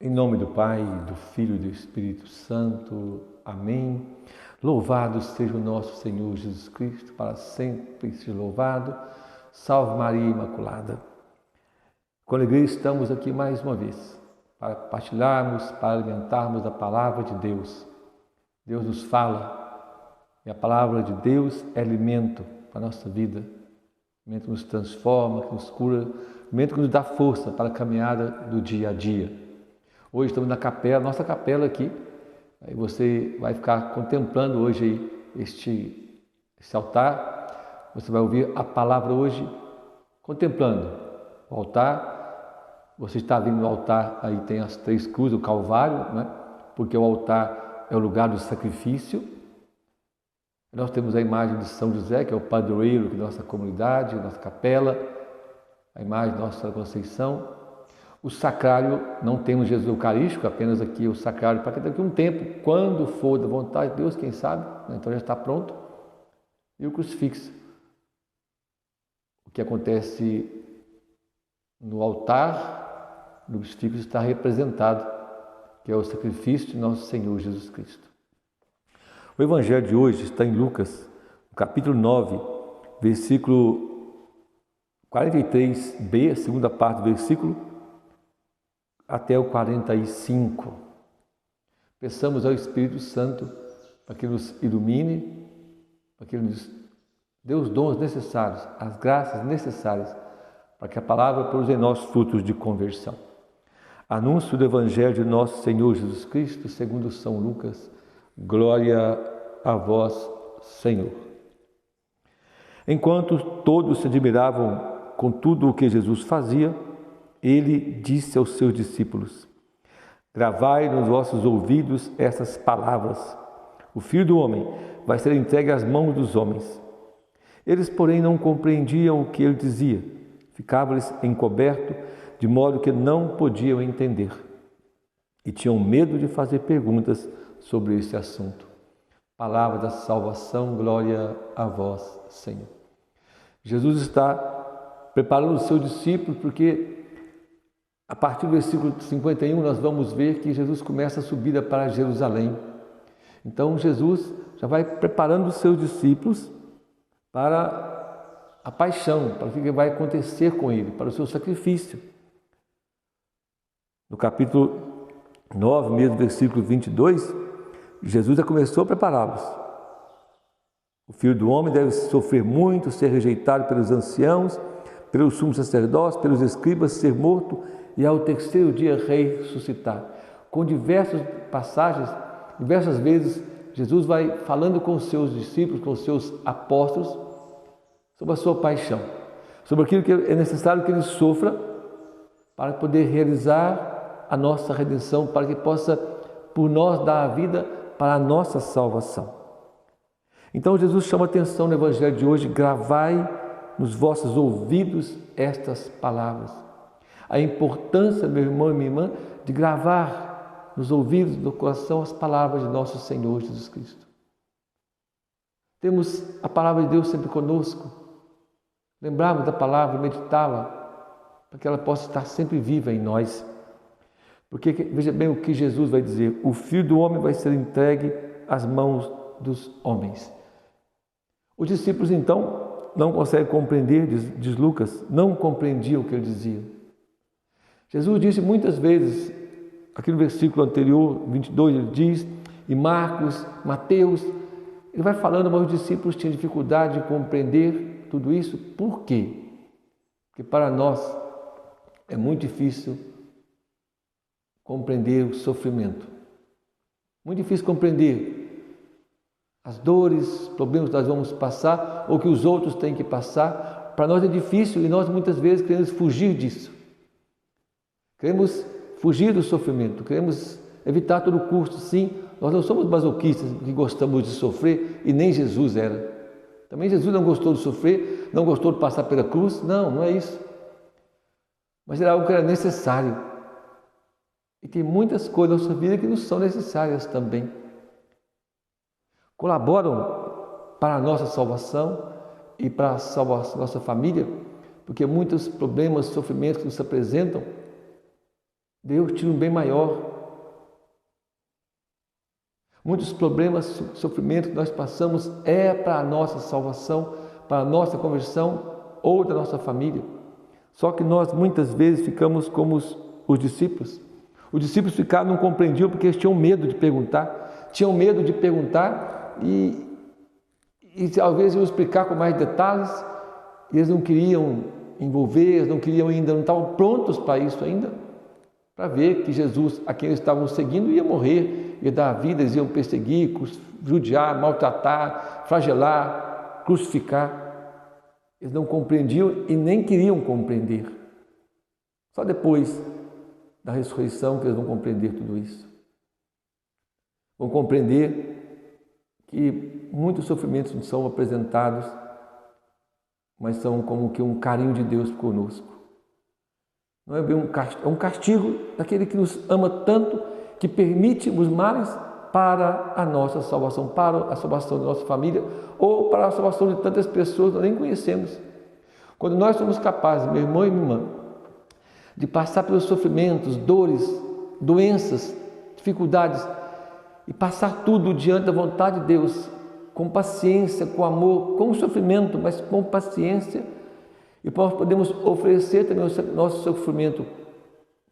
Em nome do Pai, do Filho e do Espírito Santo. Amém. Louvado seja o nosso Senhor Jesus Cristo, para sempre seja louvado. Salve Maria Imaculada. Com alegria estamos aqui mais uma vez, para partilharmos, para alimentarmos a palavra de Deus. Deus nos fala, e a palavra de Deus é alimento para a nossa vida, alimento que nos transforma, que nos cura, alimento que nos dá força para a caminhada do dia a dia. Hoje estamos na capela, nossa capela aqui. Aí você vai ficar contemplando hoje aí este altar. Você vai ouvir a palavra hoje, contemplando o altar. Você está vindo no altar, aí tem as 3 cruzes, o Calvário, né? Porque o altar é o lugar do sacrifício. Nós temos a imagem de São José, que é o padroeiro da nossa comunidade, nossa capela, a imagem de Nossa Senhora Conceição. O sacrário, não temos Jesus Eucarístico, apenas aqui o sacrário, para que daqui a um tempo, quando for da vontade de Deus, quem sabe, então já está pronto. E o crucifixo. O que acontece no altar do crucifixo está representado, que é o sacrifício de nosso Senhor Jesus Cristo. O Evangelho de hoje está em Lucas, no capítulo 9, versículo 43b, a segunda parte do versículo, até o 45. Peçamos ao Espírito Santo para que nos ilumine, para que nos dê os dons necessários, as graças necessárias, para que a palavra produza em nós frutos de conversão. Anúncio do Evangelho de nosso Senhor Jesus Cristo, segundo São Lucas. Glória a vós, Senhor. Enquanto todos se admiravam com tudo o que Jesus fazia, ele disse aos seus discípulos: gravai nos vossos ouvidos essas palavras. O Filho do Homem vai ser entregue às mãos dos homens. Eles, porém, não compreendiam o que ele dizia. Ficava-lhes encoberto, de modo que não podiam entender. E tinham medo de fazer perguntas sobre esse assunto. Palavra da salvação, glória a vós, Senhor. Jesus está preparando os seus discípulos, porque a partir do versículo 51, nós vamos ver que Jesus começa a subida para Jerusalém. Então, Jesus já vai preparando os seus discípulos para a paixão, para o que vai acontecer com ele, para o seu sacrifício. No capítulo 9, mesmo versículo 22, Jesus já começou a prepará-los. O Filho do Homem deve sofrer muito, ser rejeitado pelos anciãos, pelos sumos sacerdotes, pelos escribas, ser morto e ao terceiro dia ressuscitar. Com diversas passagens, diversas vezes, Jesus vai falando com os seus discípulos, com os seus apóstolos, sobre a sua paixão, sobre aquilo que é necessário que ele sofra para poder realizar a nossa redenção, para que possa, por nós, dar a vida para a nossa salvação. Então Jesus chama a atenção no Evangelho de hoje: gravai nos vossos ouvidos estas palavras. A importância, meu irmão e minha irmã, de gravar nos ouvidos do coração as palavras de nosso Senhor Jesus Cristo. Temos a palavra de Deus sempre conosco, lembrarmos da palavra, meditá-la, para que ela possa estar sempre viva em nós. Porque, veja bem o que Jesus vai dizer: o Filho do Homem vai ser entregue às mãos dos homens. Os discípulos, então, não conseguem compreender, diz Lucas, não compreendiam o que ele dizia. Jesus disse muitas vezes, aqui no versículo anterior, 22, ele diz, e Marcos, Mateus, ele vai falando, mas os discípulos tinham dificuldade de compreender tudo isso. Por quê? Porque para nós é muito difícil compreender o sofrimento. Muito difícil compreender as dores, problemas que nós vamos passar ou que os outros têm que passar. Para nós é difícil e nós muitas vezes queremos fugir disso. Queremos fugir do sofrimento, queremos evitar a todo custo. Sim, nós não somos masoquistas que gostamos de sofrer e nem Jesus era. Também Jesus não gostou de sofrer, não gostou de passar pela cruz. Não, não é isso. Mas era algo que era necessário. E tem muitas coisas na nossa vida que nos são necessárias também. Colaboram para a nossa salvação e para a salvação da nossa família, porque muitos problemas, sofrimentos que nos apresentam Deus tira um bem maior. Muitos problemas, sofrimentos que nós passamos é para a nossa salvação, para a nossa conversão ou da nossa família. Só que nós muitas vezes ficamos como os discípulos. Os discípulos ficaram, não compreendiam porque eles tinham medo de perguntar. Tinham medo de perguntar e talvez iam explicar com mais detalhes. E eles não queriam envolver, eles não queriam ainda, não estavam prontos para isso ainda. Para ver que Jesus, a quem eles estavam seguindo, ia morrer, ia dar a vida, eles iam perseguir, judiar, maltratar, flagelar, crucificar. Eles não compreendiam e nem queriam compreender. Só depois da ressurreição que eles vão compreender tudo isso. Vão compreender que muitos sofrimentos não são apresentados, mas são como que um carinho de Deus conosco. Não é bem um castigo daquele que nos ama tanto, que permite os males para a nossa salvação, para a salvação da nossa família ou para a salvação de tantas pessoas que nós nem conhecemos. Quando nós somos capazes, meu irmão e minha irmã, de passar pelos sofrimentos, dores, doenças, dificuldades e passar tudo diante da vontade de Deus, com paciência, com amor, com sofrimento, mas com paciência, e nós podemos oferecer também o nosso sofrimento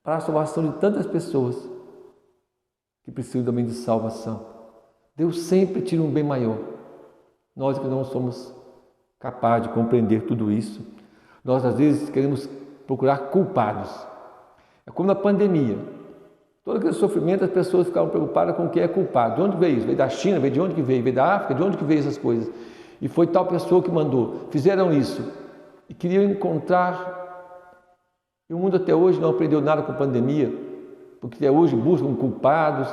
para a salvação de tantas pessoas que precisam também de salvação. Deus sempre tira um bem maior. Nós que não somos capazes de compreender tudo isso, nós às vezes queremos procurar culpados. É como na pandemia. Todo aquele sofrimento, as pessoas ficavam preocupadas com quem é culpado. De onde veio isso? Veio da China? Veio de onde que veio? Veio da África? De onde que veio essas coisas? E foi tal pessoa que mandou. Fizeram isso. E queriam encontrar... E o mundo até hoje não aprendeu nada com a pandemia, porque até hoje buscam culpados,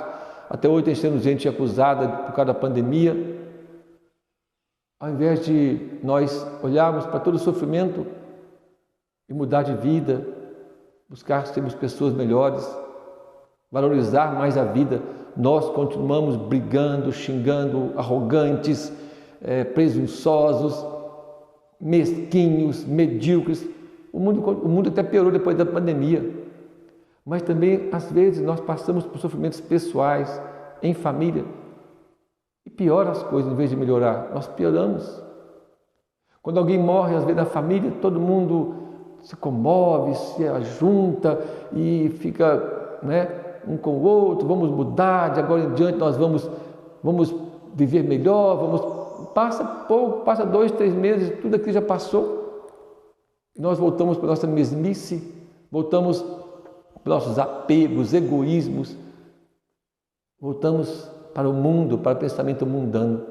até hoje tem sendo gente acusada por causa da pandemia. Ao invés de nós olharmos para todo o sofrimento e mudar de vida, buscar sermos pessoas melhores, valorizar mais a vida, nós continuamos brigando, xingando, arrogantes, presunçosos, mesquinhos, medíocres. O mundo até piorou depois da pandemia. Mas também, às vezes, nós passamos por sofrimentos pessoais, em família, e piora as coisas, em vez de melhorar, nós pioramos. Quando alguém morre, às vezes, na família, todo mundo se comove, se ajunta e fica, um com o outro, vamos mudar, de agora em diante nós vamos viver melhor, passa pouco, passa 2, 3 meses, tudo aquilo já passou, e nós voltamos para a nossa mesmice, voltamos para nossos apegos, egoísmos, voltamos para o mundo, para o pensamento mundano,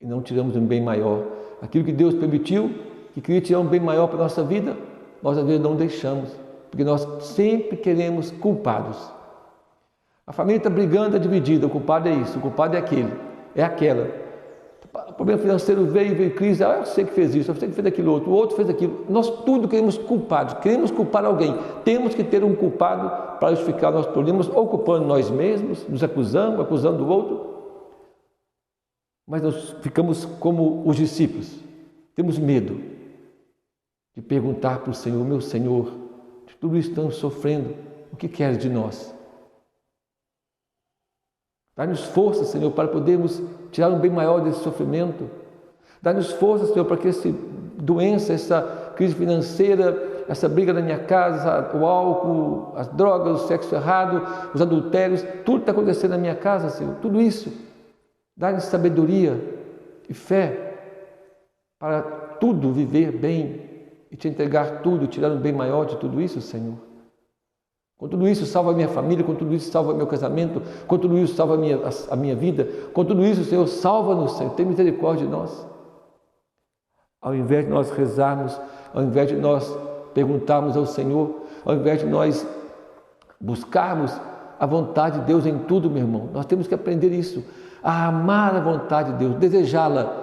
e não tiramos um bem maior. Aquilo que Deus permitiu, que queria tirar um bem maior para a nossa vida, nós às vezes não deixamos, porque nós sempre queremos culpados. A família está brigando, é dividida, o culpado é isso, o culpado é aquele, é aquela. O problema financeiro veio crise, eu sei que fez isso, eu sei que fez aquilo outro, o outro fez aquilo. Nós tudo queremos culpados, queremos culpar alguém. Temos que ter um culpado para justificar nossos problemas, ou culpando nós mesmos, nos acusando o outro. Mas nós ficamos como os discípulos, temos medo de perguntar para o Senhor, meu Senhor, de tudo isso estamos sofrendo, o que queres de nós? Dá-nos força, Senhor, para podermos tirar um bem maior desse sofrimento. Dá-nos força, Senhor, para que essa doença, essa crise financeira, essa briga na minha casa, o álcool, as drogas, o sexo errado, os adultérios, tudo está acontecendo na minha casa, Senhor, tudo isso. Dá-nos sabedoria e fé para tudo viver bem e te entregar tudo, tirar um bem maior de tudo isso, Senhor. Com tudo isso, salva a minha família, com tudo isso, salva meu casamento, com tudo isso, salva a minha vida, com tudo isso, Senhor, salva-nos, Senhor, tem misericórdia de nós. Ao invés de nós rezarmos, ao invés de nós perguntarmos ao Senhor, ao invés de nós buscarmos a vontade de Deus em tudo, meu irmão, nós temos que aprender isso, a amar a vontade de Deus, desejá-la,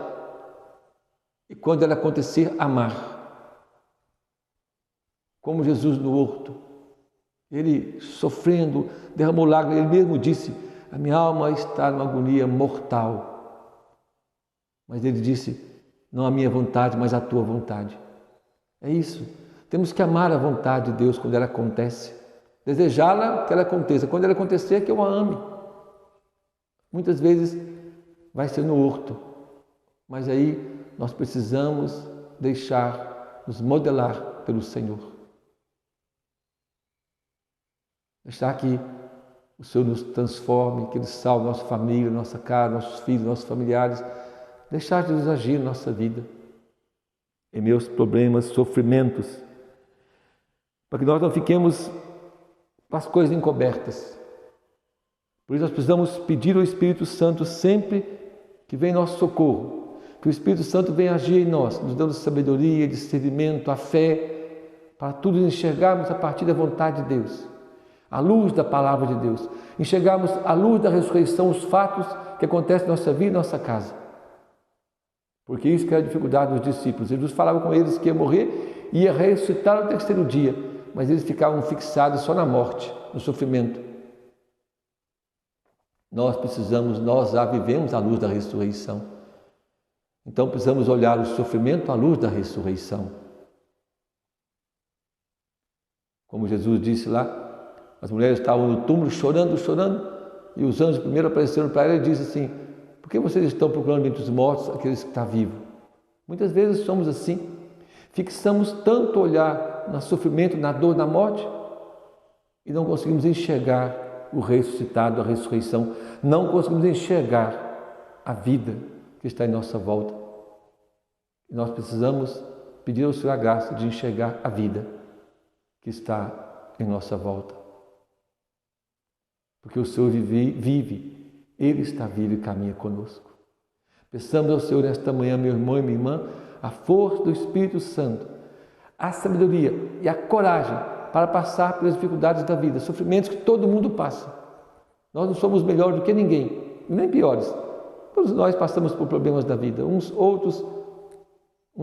e quando ela acontecer, amar. Como Jesus no horto, ele sofrendo, derramou lágrimas, ele mesmo disse, a minha alma está numa agonia mortal. Mas ele disse, não a minha vontade, mas a tua vontade. É isso. Temos que amar a vontade de Deus quando ela acontece. Desejá-la que ela aconteça. Quando ela acontecer, que eu a ame. Muitas vezes vai ser no horto, mas aí nós precisamos deixar nos modelar pelo Senhor. Deixar que o Senhor nos transforme, que Ele salve nossa família, nossa casa, nossos filhos, nossos familiares. Deixar de Deus agir na nossa vida, em meus problemas, sofrimentos, para que nós não fiquemos com as coisas encobertas. Por isso nós precisamos pedir ao Espírito Santo sempre que vem nosso socorro, que o Espírito Santo venha agir em nós, nos dando sabedoria, discernimento, a fé, para tudo enxergarmos a partir da vontade de Deus, à luz da palavra de Deus, enxergarmos à luz da ressurreição os fatos que acontecem na nossa vida e na nossa casa. Porque isso que era a dificuldade dos discípulos. Jesus falava com eles que ia morrer e ia ressuscitar no terceiro dia, mas eles ficavam fixados só na morte, no sofrimento. Nós já vivemos à luz da ressurreição. Então precisamos olhar o sofrimento à luz da ressurreição. Como Jesus disse lá, as mulheres estavam no túmulo chorando, e os anjos primeiro apareceram para ela e disse assim: por que vocês estão procurando entre os mortos aqueles que estão vivos? Muitas vezes somos assim, fixamos tanto olhar no sofrimento, na dor, na morte, e não conseguimos enxergar o ressuscitado, a ressurreição, não conseguimos enxergar a vida que está em nossa volta. E nós precisamos pedir ao Senhor a graça de enxergar a vida que está em nossa volta. Porque o Senhor vive, Ele está vivo e caminha conosco. Peçamos ao Senhor nesta manhã, meu irmão e minha irmã, a força do Espírito Santo, a sabedoria e a coragem para passar pelas dificuldades da vida, sofrimentos que todo mundo passa. Nós não somos melhores do que ninguém, nem piores. Todos nós passamos por problemas da vida, uns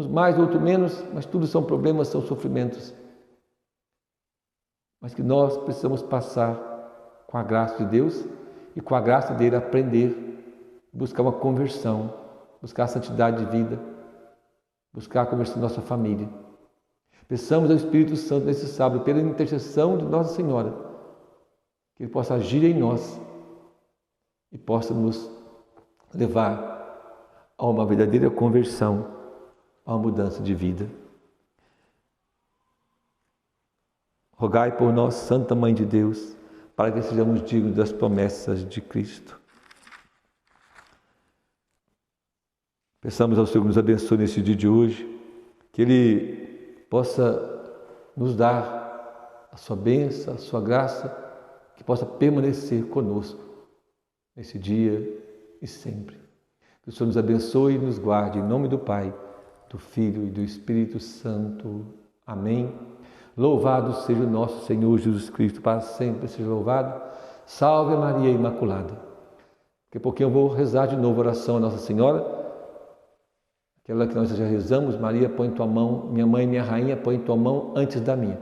mais, outros menos, mas tudo são problemas, são sofrimentos. Mas que nós precisamos passar com a graça de Deus e com a graça dele aprender, buscar uma conversão, buscar a santidade de vida, buscar a conversão da nossa família. Peçamos ao Espírito Santo nesse sábado, pela intercessão de Nossa Senhora, que Ele possa agir em nós e possa nos levar a uma verdadeira conversão, a uma mudança de vida. Rogai por nós, Santa Mãe de Deus, para que sejamos dignos das promessas de Cristo. Peçamos ao Senhor que nos abençoe nesse dia de hoje, que Ele possa nos dar a sua bênção, a sua graça, que possa permanecer conosco nesse dia e sempre. Que o Senhor nos abençoe e nos guarde, em nome do Pai, do Filho e do Espírito Santo. Amém. Louvado seja o nosso Senhor Jesus Cristo, para sempre seja louvado. Salve Maria Imaculada. Daqui a pouquinho eu vou rezar de novo a oração a Nossa Senhora. Aquela que nós já rezamos: Maria, põe tua mão, minha mãe e minha rainha, põe tua mão antes da minha.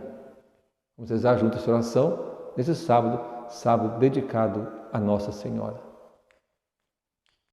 Vamos rezar junto essa oração nesse sábado dedicado a Nossa Senhora.